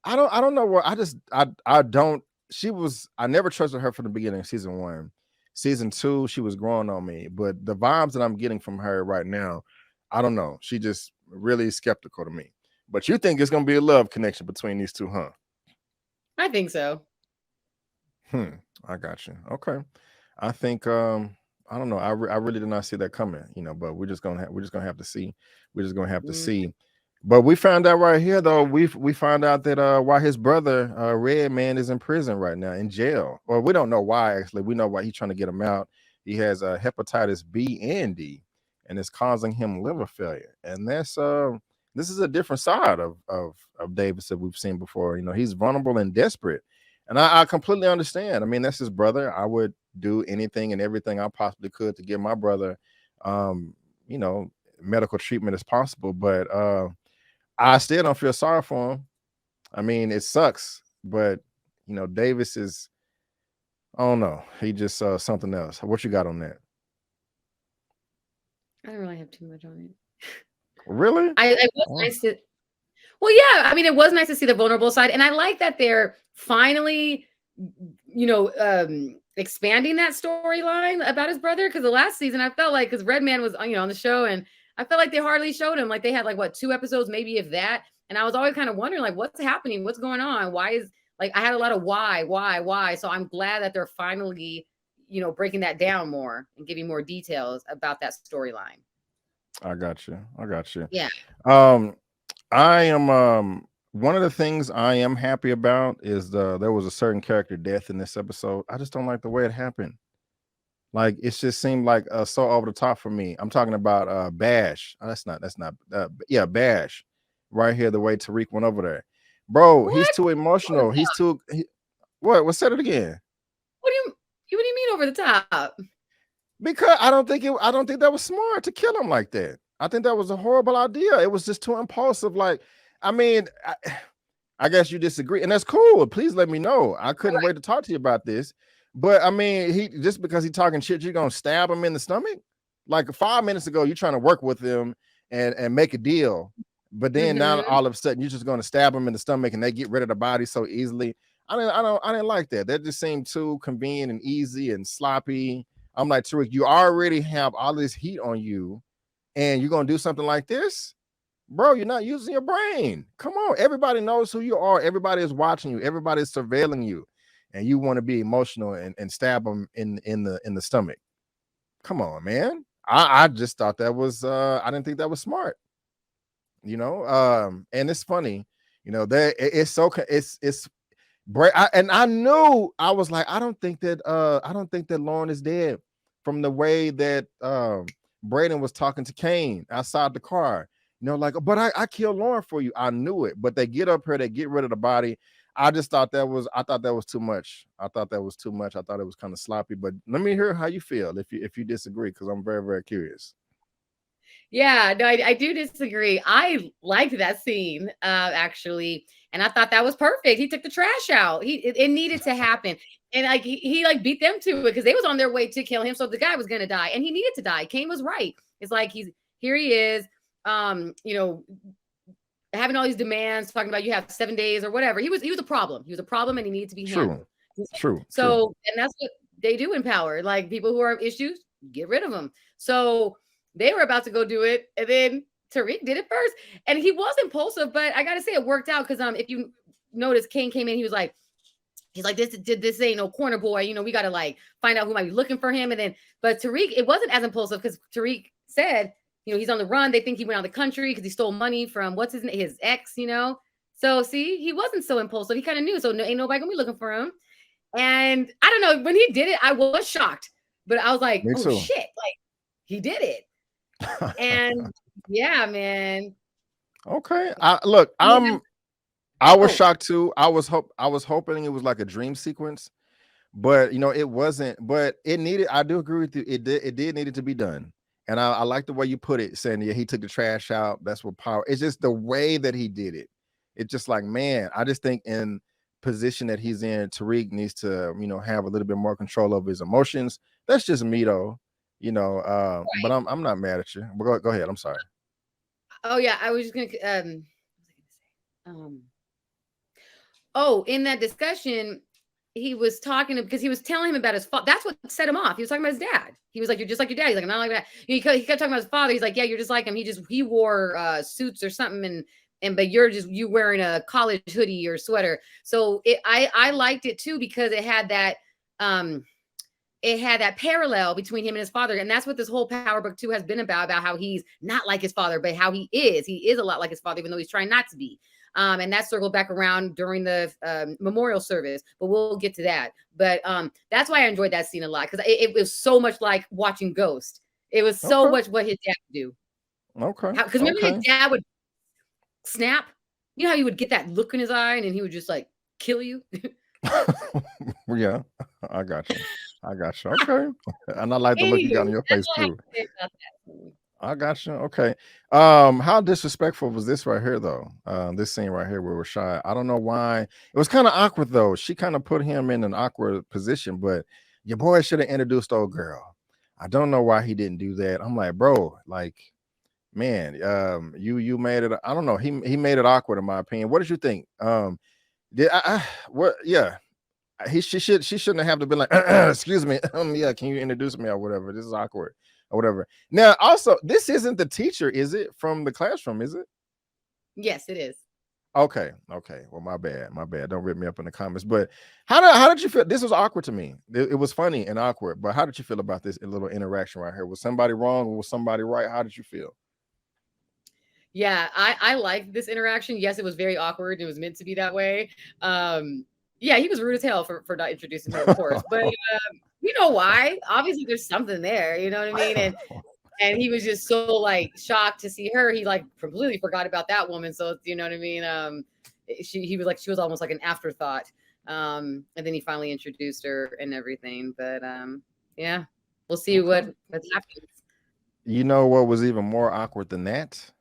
I don't know what. I don't. She was. I never trusted her from the beginning. Season one, season two, she was growing on me. But the vibes that I'm getting from her right now, I don't know. She just really skeptical to me. But you think it's gonna be a love connection between these two, huh? I think so. Hmm. I got you. Okay. I think I don't know. I really did not see that coming, but we're just gonna have to see. We're just gonna have to Mm. see. But we found out right here though, we found out that why his brother, Red Man, is in prison right now, in jail. Well, we don't know why actually. We know why he's trying to get him out. He has hepatitis B and D, and it's causing him liver failure. And this is a different side of Davis that we've seen before. You know, he's vulnerable and desperate, and I completely understand. I mean, that's his brother. I would do anything and everything I possibly could to give my brother, you know, medical treatment as possible. But I still don't feel sorry for him. I mean, it sucks, but you know, Davis is, I don't know, he just something else. What you got on that? I don't really have too much on it. Really? I was nice to, well, yeah, I mean, it was nice to see the vulnerable side, and I like that they're finally, you know, expanding that storyline about his brother. Because the last season, I felt like, because Redman was, you know, on the show, and I felt like they hardly showed him. Like they had like what, 2 episodes, maybe if that. And I was always kind of wondering, like, what's happening? What's going on? Why is, like, I had a lot of why. So I'm glad that they're finally, you know, breaking that down more and giving more details about that storyline. I got you. I got you. Yeah. Um, I am one of the things I am happy about is there was a certain character death in this episode. I just don't like the way it happened. Like it just seemed like so over the top for me. I'm talking about Bash. Oh, that's not yeah, Bash. Right here, the way Tariq went over there. Bro, he's What? too emotional. He's too what said it again? What do you mean over the top? Because I don't think that was smart to kill him like that. I think that was a horrible idea. It was just too impulsive. Like, I mean, I guess you disagree, and that's cool. Please let me know. I couldn't wait to talk to you about this. But I mean, he just because he's talking shit, you're gonna stab him in the stomach? Like 5 minutes ago, you're trying to work with him and make a deal. But then now all of a sudden you're just gonna stab him in the stomach and they get rid of the body so easily. I didn't like that. That just seemed too convenient and easy and sloppy. I'm like, Tariq, you already have all this heat on you, and you're gonna do something like this, bro. You're not using your brain. Come on, everybody knows who you are. Everybody is watching you. Everybody is surveilling you, and you want to be emotional and stab them in the stomach. Come on, man. I just thought that was I didn't think that was smart. You know, and it's funny. You know, it's and I knew, I was like, I don't think that Lauren is dead from the way that Braden was talking to Kane outside the car. You know, like, but I killed Lauren for you. I knew it. But they get up here, they get rid of the body. I thought that was too much. I thought it was kind of sloppy. But let me hear how you feel if you disagree, because I'm very, very curious. Yeah, no, I do disagree. I liked that scene, actually, and I thought that was perfect. He took the trash out. It needed to happen, and like he like beat them to it because they was on their way to kill him. So the guy was gonna die, and he needed to die. Kane was right. It's like here he is, you know, having all these demands, talking about you have 7 days or whatever. He was a problem. He was a problem, and he needed to be handled. True. So, and that's what they do in power. Like people who are issues, get rid of them. So they were about to go do it, and then Tariq did it first, and he was impulsive, but I gotta say it worked out because if you notice, Kane came in, he's like this ain't no corner boy, you know, we gotta like find out who might be looking for him, and then but Tariq, it wasn't as impulsive because Tariq said, you know, he's on the run. They think he went out of the country because he stole money from his ex, you know. So see, he wasn't so impulsive. He kind of knew, so ain't nobody gonna be looking for him. And I don't know, when he did it, I was shocked, but I was like, oh shit, like he did it. And yeah, man. Okay. I was shocked too. I was hoping it was like a dream sequence, but you know, it wasn't. But it needed. I do agree with you. It did need it to be done. And I like the way you put it, saying, yeah, he took the trash out. That's what power. It's just the way that he did it. It's just like, man, I just think in position that he's in, Tariq needs to, you know, have a little bit more control over his emotions. That's just me though. You know, right. But I'm not mad at you. But go ahead. I'm sorry. Oh yeah, I was just gonna what was I gonna say? Oh, in that discussion, he was talking because he was telling him about his father. That's what set him off. He was talking about his dad. He was like, "You're just like your dad." He's like, "I'm not like that." He kept talking about his father. He's like, "Yeah, you're just like him. He wore suits or something, but you wearing a college hoodie or sweater." So I liked it too because it had that parallel between him and his father. And that's what this whole Power Book 2 has been about how he's not like his father, but how he is a lot like his father, even though he's trying not to be. And that circled back around during the memorial service, but we'll get to that. But that's why I enjoyed that scene a lot, because it was so much like watching Ghost. It was so much what his dad would do. Okay. Because remember his dad would snap. You know how you would get that look in his eye and then he would just like kill you? Yeah, I got you. I got you. Okay. And I like the look you got Anywho, on your that's face all I have too. to say about that. I got you. Okay. How disrespectful was this right here though? This scene right here where we're shy. I don't know why. It was kind of awkward though. She kind of put him in an awkward position, but your boy should have introduced old girl. I don't know why he didn't do that. I'm like, bro, like, man, you made it. I don't know. He made it awkward in my opinion. What did you think? Did I what? Yeah, she shouldn't have to been like, excuse me, yeah, can you introduce me or whatever? This is awkward or whatever. Now, also, this isn't the teacher, is it? From the classroom, is it? Yes, it is. Okay, okay. Well, my bad, my bad. Don't rip me up in the comments. But how did you feel? This was awkward to me. It was funny and awkward. But how did you feel about this little interaction right here? Was somebody wrong or was somebody right? How did you feel? Yeah, I like this interaction. Yes, it was very awkward. It was meant to be that way. Yeah, he was rude as hell for not introducing her, of course. But you know why? Obviously, there's something there. You know what I mean? And he was just so like shocked to see her. He like completely forgot about that woman. So you know what I mean? He was like she was almost like an afterthought. And then he finally introduced her and everything. But yeah, we'll see Okay. what happens. You know what was even more awkward than that?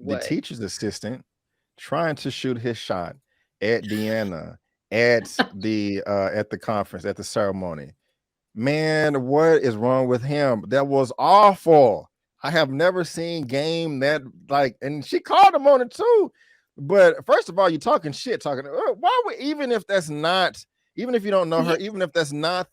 The What? teacher's assistant trying to shoot his shot at Deanna at the conference, at the ceremony. Man, what is wrong with him? That was awful. I have never seen game that like, and she called him on it too. But first of all, you're talking shit, talking. Why would even if that's not, even if you don't know her, Yeah, even if that's not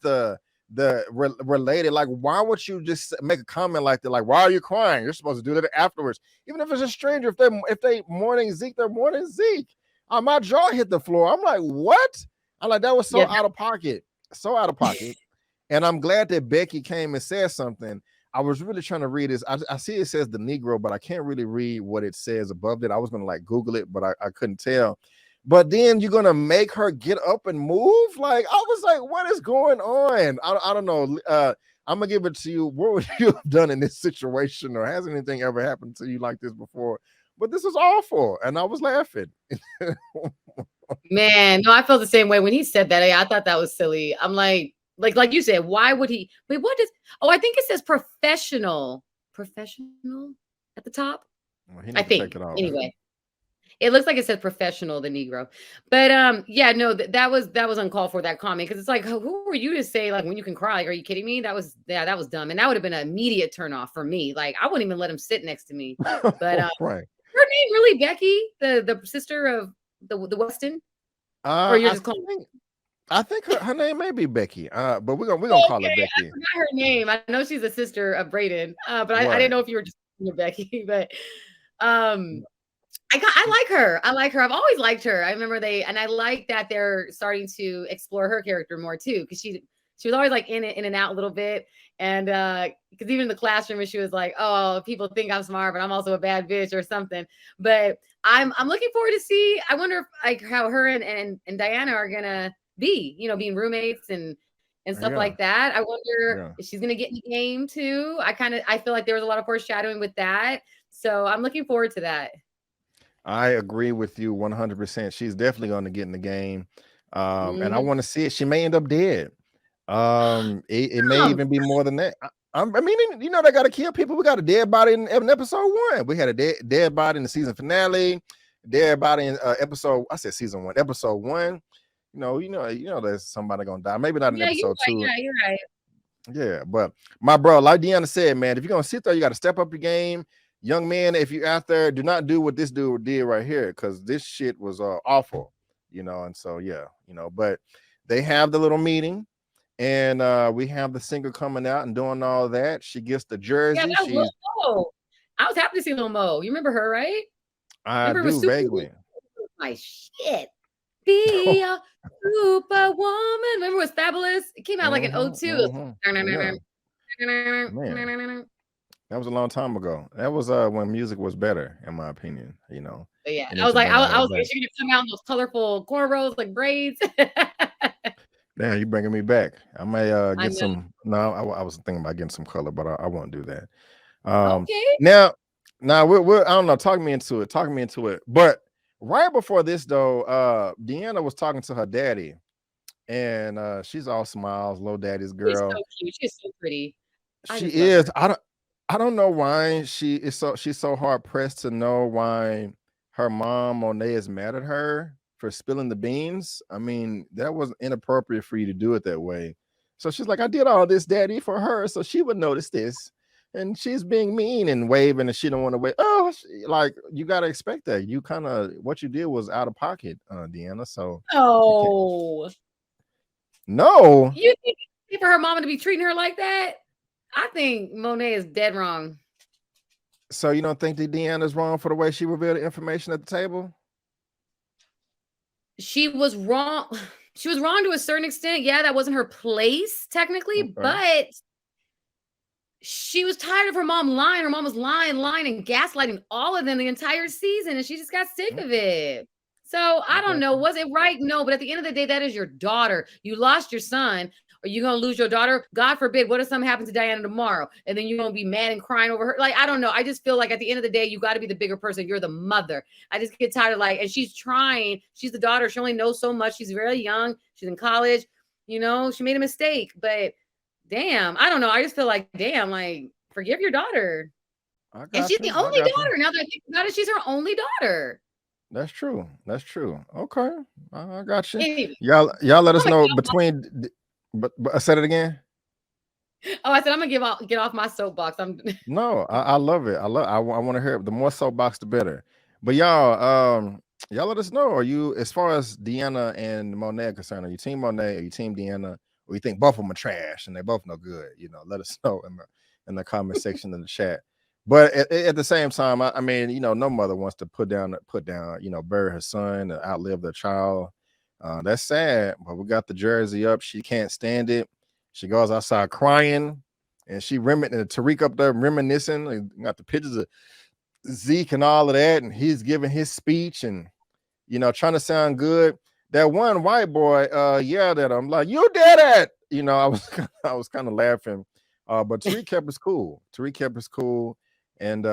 related, like why would you just make a comment like that? Like, why are you crying? You're supposed to do that afterwards. Even if it's a stranger, if they morning Zeke, they're morning Zeke. My jaw hit the floor. I'm like, what? I'm like, that was so yeah. out of pocket, so out of pocket. And I'm glad that Becky came and said something. I was really trying to read this. I see it says the Negro, but I can't really read what it says above it. I was going to like Google it, but I couldn't tell. But then you're going to make her get up and move? Like, I was like, what is going on? I don't know. I'm going to give it to you. What would you have done in this situation? Or has anything ever happened to you like this before? But this was awful. And I was laughing. Man, no, I felt the same way when he said that. I thought that was silly. I'm like you said, why would he? Wait, what is? Oh, I think it says professional at the top. Well, he I need to take think it off. anyway. It looks like it says professional, the Negro. But yeah, no, that was uncalled for that comment because it's like, who are you to say like when you can cry? Like, are you kidding me? That was dumb, and that would have been an immediate turn off for me. Like, I wouldn't even let him sit next to me. But Right. her name really Becky, the sister of the Weston, or you're I just calling. think I think her name may be Becky. But we're gonna call her Okay, I Becky. forgot her name. I know she's a sister of Braden, but I didn't Right. know if you were just calling her Becky. But um, I like her. I like her. I've always liked her. I remember and I like that they're starting to explore her character more too, because she was always like in and out a little bit, and because even in the classroom, she was like, "Oh, people think I'm smart, but I'm also a bad bitch" or something. But I'm looking forward to see. I wonder if like how her and Diana are gonna be, being roommates and stuff Yeah. like that. I wonder Yeah. if she's gonna get in the game too. I feel like there was a lot of foreshadowing with that, so I'm looking forward to that. I agree with you 100%. She's definitely going to get in the game. And I Mhm. want to see it. She may end up dead. It may even be more than that. I mean, they got to kill people. We got a dead body in episode one. We had a dead body in the season finale. Dead body in episode. I said season one, episode one. There's somebody gonna die. Maybe not in Yeah, you're episode right. two. Yeah, you're right. Yeah, but my bro, like Deanna said, man, if you're gonna sit there, you got to step up your game. Young man, if you're out there, do not do what this dude did right here, because this shit was awful, and so yeah, but they have the little meeting, and we have the singer coming out and doing all that. She gets the Yeah, jersey. that was Lil Mo. I was happy to see Lil Mo. You remember her, right? I Remember it was do super vaguely. my shit. Be a superwoman. Remember it was fabulous? It came out like in Hmm. '02. Hmm. Yeah, man, that was a long time ago. That was when music was better, in my opinion, But yeah, they I need was to like, bring all I that was back. like, she gonna come out in those colorful cornrows like braids. Damn, you bringing me back. I may I get know. some. No, I was thinking about getting some color, but I won't do that. Okay. Now Now we're I don't know. Talk me into it. Talk me into it. But right before this though, Deanna was talking to her daddy, and she's all smiles, low daddy's She's so girl. cute. She's so pretty. I She just love is. her. I don't know why she's so hard pressed to know why her mom Monet is mad at her for spilling the beans. I mean, that was inappropriate for you to do it that way. So she's like, I did all this, daddy, for her, so she would notice this. And she's being mean and waving, and she don't want to wait. Oh, like you gotta expect that. You kind of what you did was out of pocket, Deanna. So you can't. Oh, No. you think for her mama to be treating her like that? I think Monet is dead wrong. So you don't think that Deanna's wrong for the way she revealed the information at the table? She was wrong. She was wrong to a certain extent. Yeah, that wasn't her place technically, Okay. but she was tired of her mom lying. Her mom was lying, and gaslighting all of them the entire season, and she just got sick Mm, of it. So I I don't got know. you. Was it right? No, but at the end of the day, that is your daughter. You lost your son. Are you gonna lose your daughter? God forbid. What if something happens to Diana tomorrow, and then you're gonna be mad and crying over her? Like I don't know. I just feel like at the end of the day, you got to be the bigger person. You're the mother. I just get tired of like, and she's trying. She's the daughter. She only knows so much. She's very young. She's in college. You know, she made a mistake, but damn, I don't know. I just feel like, damn, like, forgive your daughter. I And got she's the you. I only got you. daughter. Now that I think about it, she's her only daughter. That's true. That's true. Okay. I got you. Anyway, Y'all let I'm us gonna get know off my, between but I said it again. oh, I said I'm gonna get off my soapbox. I'm No, I love it. I want to hear it. The more soapbox the better. But y'all let us know. Are you as far as Deanna and Monet are concerned, are you team Monet, are you team Deanna, or you think both of them are trash and they both no good? Let us know in the comment section in the chat. But at the same time, I mean, no mother wants to put down, bury her son, outlive their child. That's sad. But we got the jersey up. She can't stand it. She goes outside crying, and Tariq up there reminiscing. Like, got the pictures of Zeke and all of that, and he's giving his speech and trying to sound good. That one white boy yelled at him like, "You did it!" I was I was kind of laughing, but Tariq kept his cool. Tariq kept his cool, and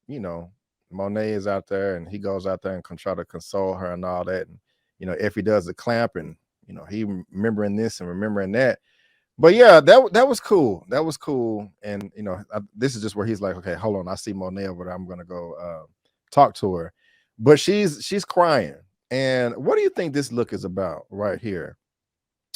you know, Monet is out there, and he goes out there and can try to console her and all that. And if he does the clamp, and he remembering this and remembering that. But yeah, that was cool. That was cool. And this is just where he's like, okay, hold on, I see Monet over there. I'm gonna go talk to her. But she's crying. And what do you think this look is about right here?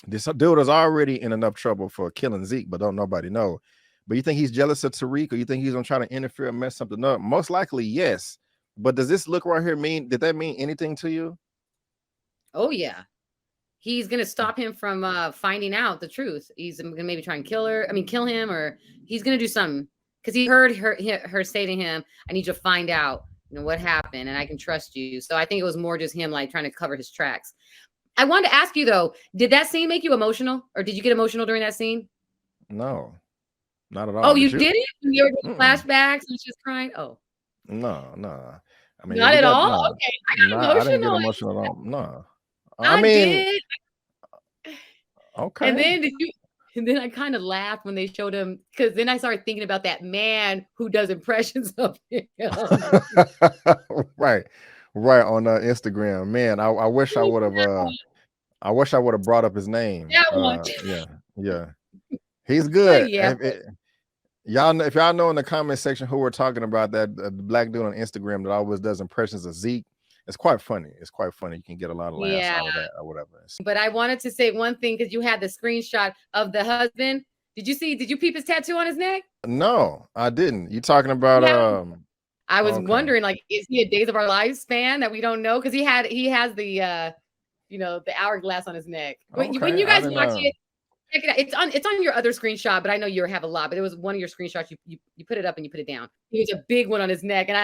This dude is already in enough trouble for killing Zeke, but don't nobody know. But you think he's jealous of Tariq, or you think he's gonna try to interfere and mess something up? Most likely, yes. But does this look right here did that mean anything to you? oh yeah. He's gonna stop him from finding out the truth. He's gonna maybe try and kill him, or he's gonna do something because he heard her say to him, "I need you to find out, what happened, and I can trust you." So I think it was more just him like trying to cover his tracks. I wanted to ask you though, did that scene make you emotional, or did you get emotional during that scene? No, not at Oh, all. you Did you? did it? When you were doing Mm-mm. flashbacks and she was crying? Oh, No, no. I mean, not we at got all. no, Okay, I no. got I didn't get emotional. emotional at all. No. I I mean, did. And okay. then did you? And then I kind of laughed when they showed him because then I started thinking about that man who does impressions of him. Right, right on Instagram. Man, I wish I would have. I wish I would have brought up his name. That one. Yeah, yeah. He's But good. yeah, If y'all know in the comment section who we're talking about, that the black dude on Instagram that always does impressions of Zeke, it's quite funny. It's quite funny. You can get a lot of laughs yeah. out of that or whatever. But I wanted to say one thing because you had the screenshot of the husband. Did you peep his tattoo on his neck? No, I didn't. You talking about Yeah. I was Okay. wondering, like, is he a Days of Our Lives fan that we don't know? Because he has the the hourglass on his neck. When Okay. you I guys didn't watch know. it, check it out. It's on your other screenshot, but I know you have a lot. But it was one of your screenshots. You put it up and you put it down. It was a big one on his neck, and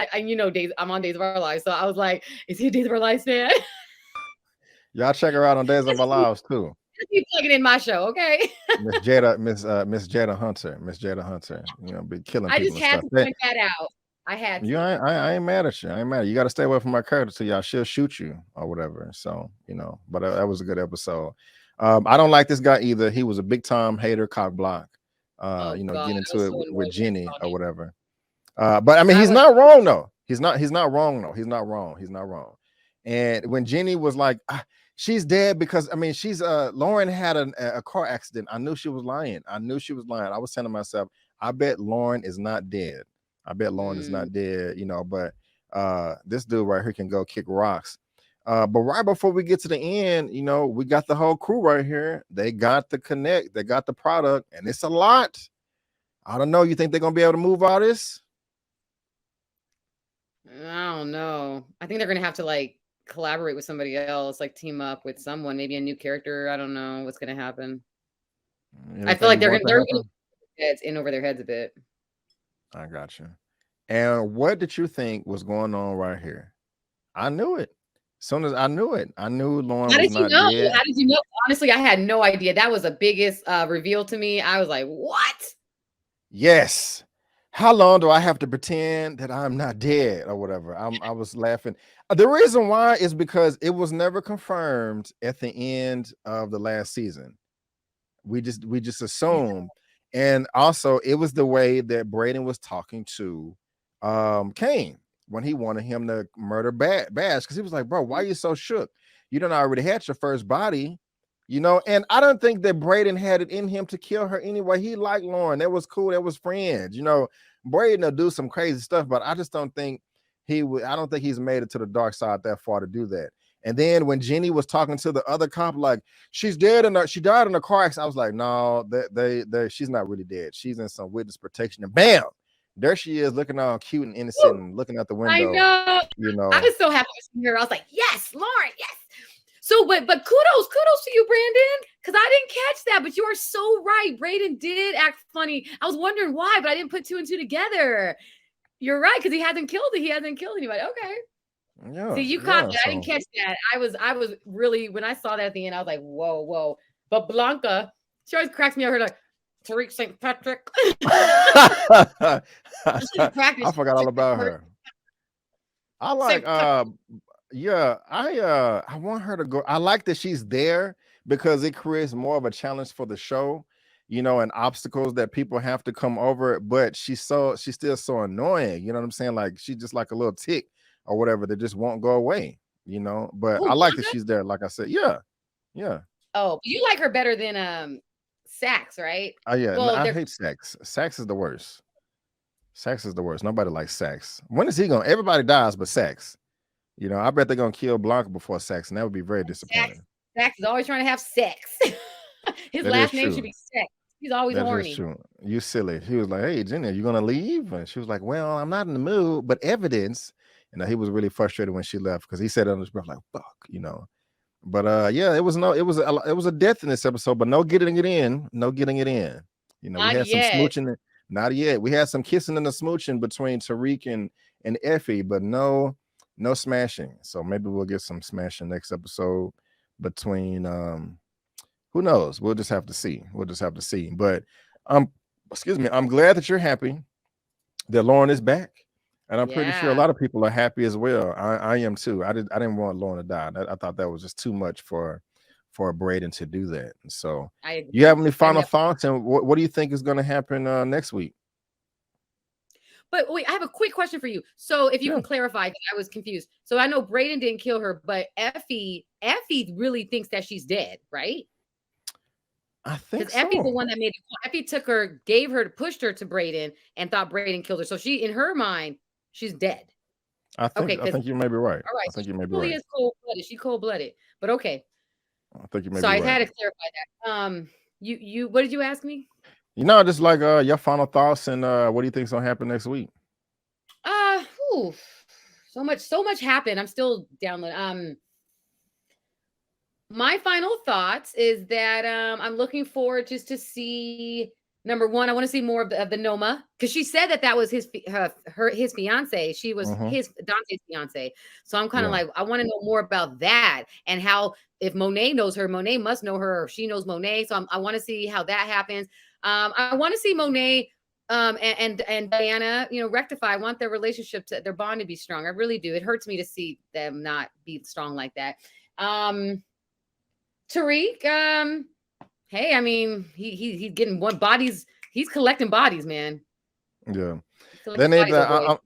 I'm on Days of Our Lives, so I was like, is he a Days of Our Lives fan? Y'all check her out on Days of Just Our Lives too. keep plugging in my show, okay? Miss Jada Hunter. Miss Jada Hunter. Be killing I people just and had stuff. to point that out. I had You to. I ain't mad at you. I ain't mad. You got to stay away from my character till y'all. She'll shoot you or whatever. So but that was a good episode. I don't like this guy either. He was a big time hater, cock block. Oh God, Get I into was it so annoyed with when I Jenny saw or him. whatever. But I mean, I he's was not wrong though. He's not wrong though. He's not wrong. He's not wrong. And when Jenny was like, she's dead because I mean, she's Lauren had a car accident. I knew she was lying. I knew she was lying. I was saying to myself, I bet Lauren is not dead. I bet Lauren is not dead, you know, but this dude right here can go kick rocks. But right before we get to the end, you know, we got the whole crew right here. They got the connect, they got the product, and it's a lot. I don't know. You think they're gonna be able to move all this? I don't know. I think they're gonna have to like collaborate with somebody else, like team up with someone, maybe a new character. I don't know what's gonna happen. I feel like they're gonna heads in over their heads a bit. I got you. And what did you think was going on right here? I knew it. As soon as I knew it, I knew Lauren was not dead. How did you know? Honestly, I had no idea. That was the biggest reveal to me. I was like, what? Yes. How long do I have to pretend that I'm not dead or whatever? I was laughing. The reason why is because it was never confirmed at the end of the last season. We just assumed. And also it was the way that Braden was talking to Kane when he wanted him to murder Bash, because he was like, bro, why are you so shook? You done already had your first body, you know. And I don't think that Braden had it in him to kill her anyway. He liked Lauren. That was cool. That was friends, you know. Braden will do some crazy stuff, but I just don't think he would. I don't think he's made it to the dark side that far to do that. And then when Jenny was talking to the other cop, like she's dead and she died in a car accident, I was like, no, she's not really dead. She's in some witness protection. And bam, there she is, looking all cute and innocent and looking out the window. I know. You know, I was so happy to see her. I was like, yes, Lauren, yes. So, but kudos to you, Brandon, because I didn't catch that. But you are so right. Braden did act funny. I was wondering why, but I didn't put two and two together. You're right, because he hasn't killed it. He hasn't killed anybody. Okay. Yeah. See, you caught that. I didn't catch that. I was really, when I saw that at the end, I was like, whoa. But Blanca, she always cracks me up. Her like, Tariq St. Patrick. I forgot all about her. I like I want her to go. I like that she's there because it creates more of a challenge for the show, you know, and obstacles that people have to come over. But she's still so annoying, you know what I'm saying? Like she's just like a little tick or whatever that just won't go away, you know. But I like that she's there, like I said. Yeah. Oh, you like her better than Sax, right? Oh yeah, well, I hate Sax. Sax is the worst. Sax is the worst. Nobody likes Sax. When is he going? Everybody dies but Sax. You know, I bet they're gonna kill Blanca before Sax, and that would be very disappointing. Sax is always trying to have sex. His last name should be Sex. He's always horny. That is true. You silly. He was like, "Hey, Jenny, are you gonna leave?" And she was like, "Well, I'm not in the mood, but evidence." You know, he was really frustrated when she left because he said under his breath, like, "Fuck," you know. But yeah, it was a death in this episode, but no getting it in. You know, we had some smooching. Not yet. We had some kissing and the smooching between Tariq and Effie, but no smashing. So maybe we'll get some smashing next episode between who knows? We'll just have to see. But excuse me, I'm glad that you're happy that Lauren is back. And I'm pretty sure a lot of people are happy as well. I am too. I didn't want Lauren to die. I thought that was just too much for Braden to do that. And so you have any final thoughts, and what do you think is going to happen next week? But wait, I have a quick question for you. So if you can clarify, because I was confused. So I know Braden didn't kill her, but Effie really thinks that she's dead, right? I think so. Effie's the one that made it. Effie pushed her to Braden and thought Braden killed her. So she, in her mind, she's dead. I think you may be right. All right. I think you may be right. Is cold-blooded. She's cold-blooded. But okay. I think you may be right. So I had to clarify that. You what did you ask me? You know, just like your final thoughts and what do you think is gonna happen next week? So much happened. I'm still downloading. My final thoughts is that I'm looking forward just to see. Number one, I want to see more of the Noma, because she said that was his fiance. She was Dante's fiance. So I'm kind of like, I want to know more about that, and how, if Monet knows her, Monet must know her, or she knows Monet. So I want to see how that happens. I want to see Monet and Diana, you know, rectify. I want their relationship, their bond to be strong. I really do. It hurts me to see them not be strong like that. Tariq, hey, I mean, he's getting bodies. He's collecting bodies, man. Yeah. So like They a need Pfizer that. boy.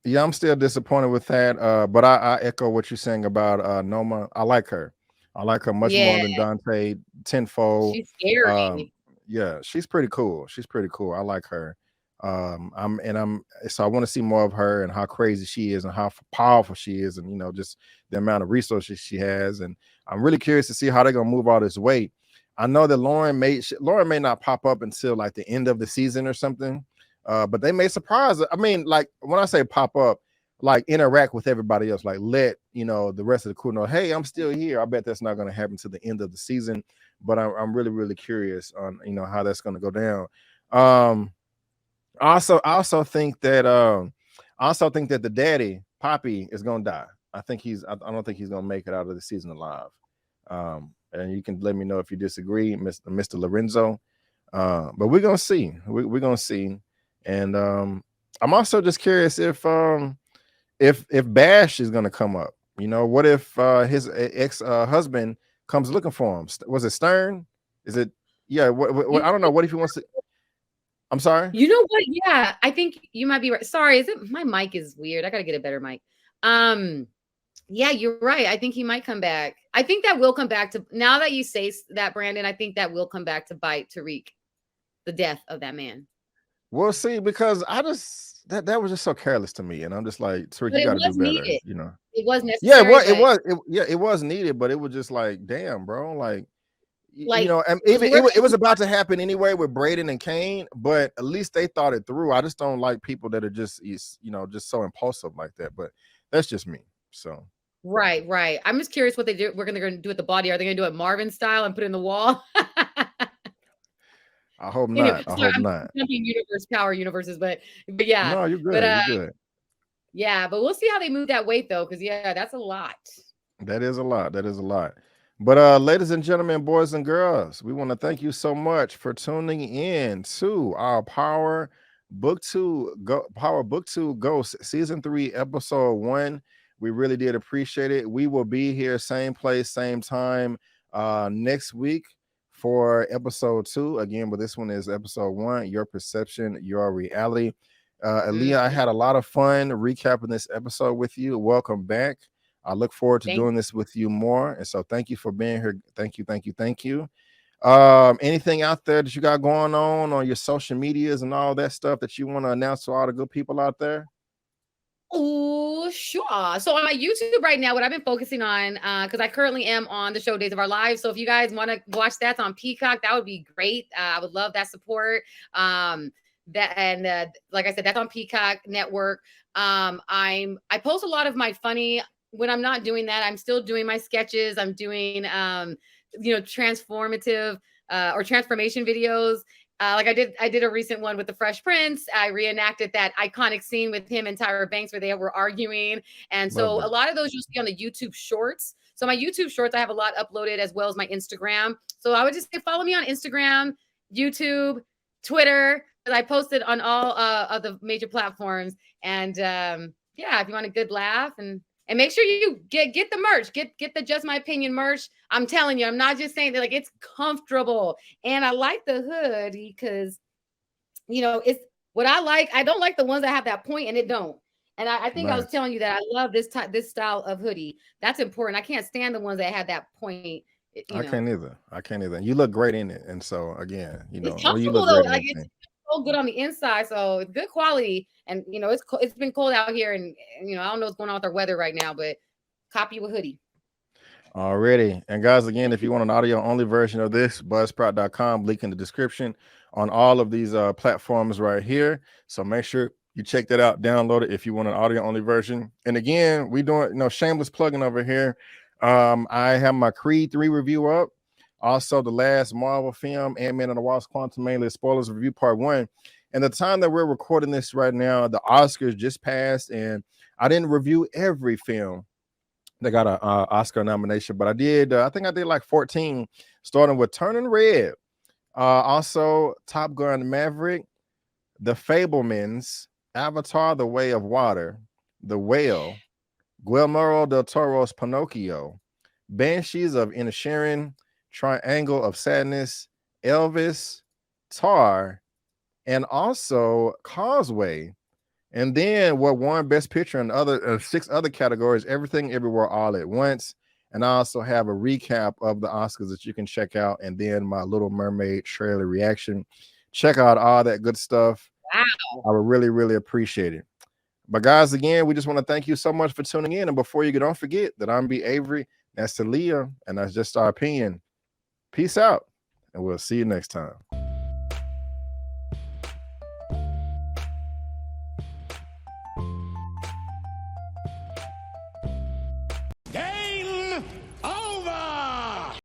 Yeah, I'm still disappointed with that. But I echo what you're saying about Noma. I like her. I like her much more Yeah, than Dante tenfold. she's Um, scary. yeah, she's pretty cool. She's pretty cool. I like her. I'm so I want to see more of her and how crazy she is and how powerful she is, and just the amount of resources she has. And I'm really curious to see how they're gonna move all this weight. I know that Lauren may not pop up until like the end of the season or something. But they may surprise. I mean, like when I say pop up, like interact with everybody else, like let the rest of the crew know, hey, I'm still here. I bet that's not going to happen to the end of the season, but I'm really really curious on how that's going to go down. Um, I also think that the daddy Poppy is going to die. I don't think he's going to make it out of the season alive. And you can let me know if you disagree, Mr. Lorenzo. But we're gonna see. We're gonna see. And I'm also just curious if Bash is gonna come up. What if his ex husband comes looking for him? Was it Stern? Is it? Yeah. What You I don't know. What if he wants to? I'm sorry. you know what? Yeah, I think you might be right. Sorry, is it my mic is weird. I gotta get a better mic. Um, yeah, you're right. I think he might come back. I think that will come back to now that you say that, Brandon. I think that will come back to bite Tariq, the death of that man. We'll see, because I just that was just so careless to me, and I'm just like, Tariq, But you it got to do was better. needed. It was Yeah, necessary, but it was needed, but it was just like, damn, bro, like. like, And because even we're it like, was about to happen anyway with Braden and Kane, but at least they thought it through. I just don't like people that are just so impulsive like that. But that's just me. So right, right. I'm just curious what they do. We're gonna do with the body. Are they gonna do it Marvin style and put it in the wall? I hope Anyway, not. I sorry, hope I'm not. jumping power universes, but yeah, No, you're but good. You're good. yeah, but we'll see how they move that weight though, because yeah, that's a lot. That is a lot. That is a lot. But ladies and gentlemen, boys and girls, we want to thank you so much for tuning in to our Power Book 2 Ghost Season 3 Episode 1. We really did appreciate it. We will be here same place, same time next week for episode 2. Again, but this one is episode 1, Your Perception, Your Reality. Elia, I Mhm. had a lot of fun recapping this episode with you. Welcome back. I look forward to Thank doing this with you more. And so thank you for being here. Thank you, thank you, thank you. Anything out there that you got going on your social medias and all that stuff that you want to announce to all the good people out there? Oh, sure. So on my YouTube right now, what I've been focusing on, because I currently am on the show Days of Our Lives. So if you guys want to watch that on Peacock, that would be great. I would love that support. Like I said, that's on Peacock Network. I post a lot of my funny when I'm not doing that. I'm still doing my sketches. I'm doing transformative or transformation videos. Like I did a recent one with the Fresh Prince. I reenacted that iconic scene with him and Tyra Banks where they were arguing. And Love so a it. lot of those you'll see on the YouTube shorts. So my YouTube shorts, I have a lot uploaded as well as my Instagram. So I would just say follow me on Instagram, YouTube, Twitter, because I posted on all of the major platforms. And yeah, if you want a good laugh and make sure you get the merch, get the Just My Opinion merch. I'm telling you, I'm not just saying that, like, it's comfortable. And I like the hoodie because it's what I like. I don't like the ones that have that point and it don't. And I think I was Nice. telling you that I love this style of hoodie. That's important. I can't stand the ones that have that point. I can't either. I can't either. You look great in it. And so again, It's well, you look comfortable though. great in Like it's anything. so good on the inside, so it's good quality. And it's been cold out here, and I don't know what's going on with our weather right now, but copy you a hoodie. Already. And guys, again, if you want an audio only version of this, buzzsprout.com, link in the description on all of these platforms right here. So make sure you check that out, download it if you want an audio only version. And again, we doing shameless plugging over here. I have my Creed 3 review up. Also, the last Marvel film, Ant-Man and the Wasp: Quantumania, spoilers review part 1. And the time that we're recording this right now, the Oscars just passed, and I didn't review every film they got a Oscar nomination, but I did. I think I did like 14, starting with Turning Red. Also, Top Gun Maverick, The Fablemans, Avatar: The Way of Water, The Whale, Guillermo del Toro's Pinocchio, Banshees of Inisherin, Triangle of Sadness, Elvis, Tar, and also Causeway. And then what won Best Picture and other 6 other categories, Everything Everywhere All at Once. And I also have a recap of the Oscars that you can check out, and then my Little Mermaid trailer reaction. Check out all that good stuff. Wow. I would really, really appreciate it. But guys, again, we just want to thank you so much for tuning in. And before you go, don't forget that I'm B. Avery, that's Elia, and that's just our opinion. Peace out, and we'll see you next time.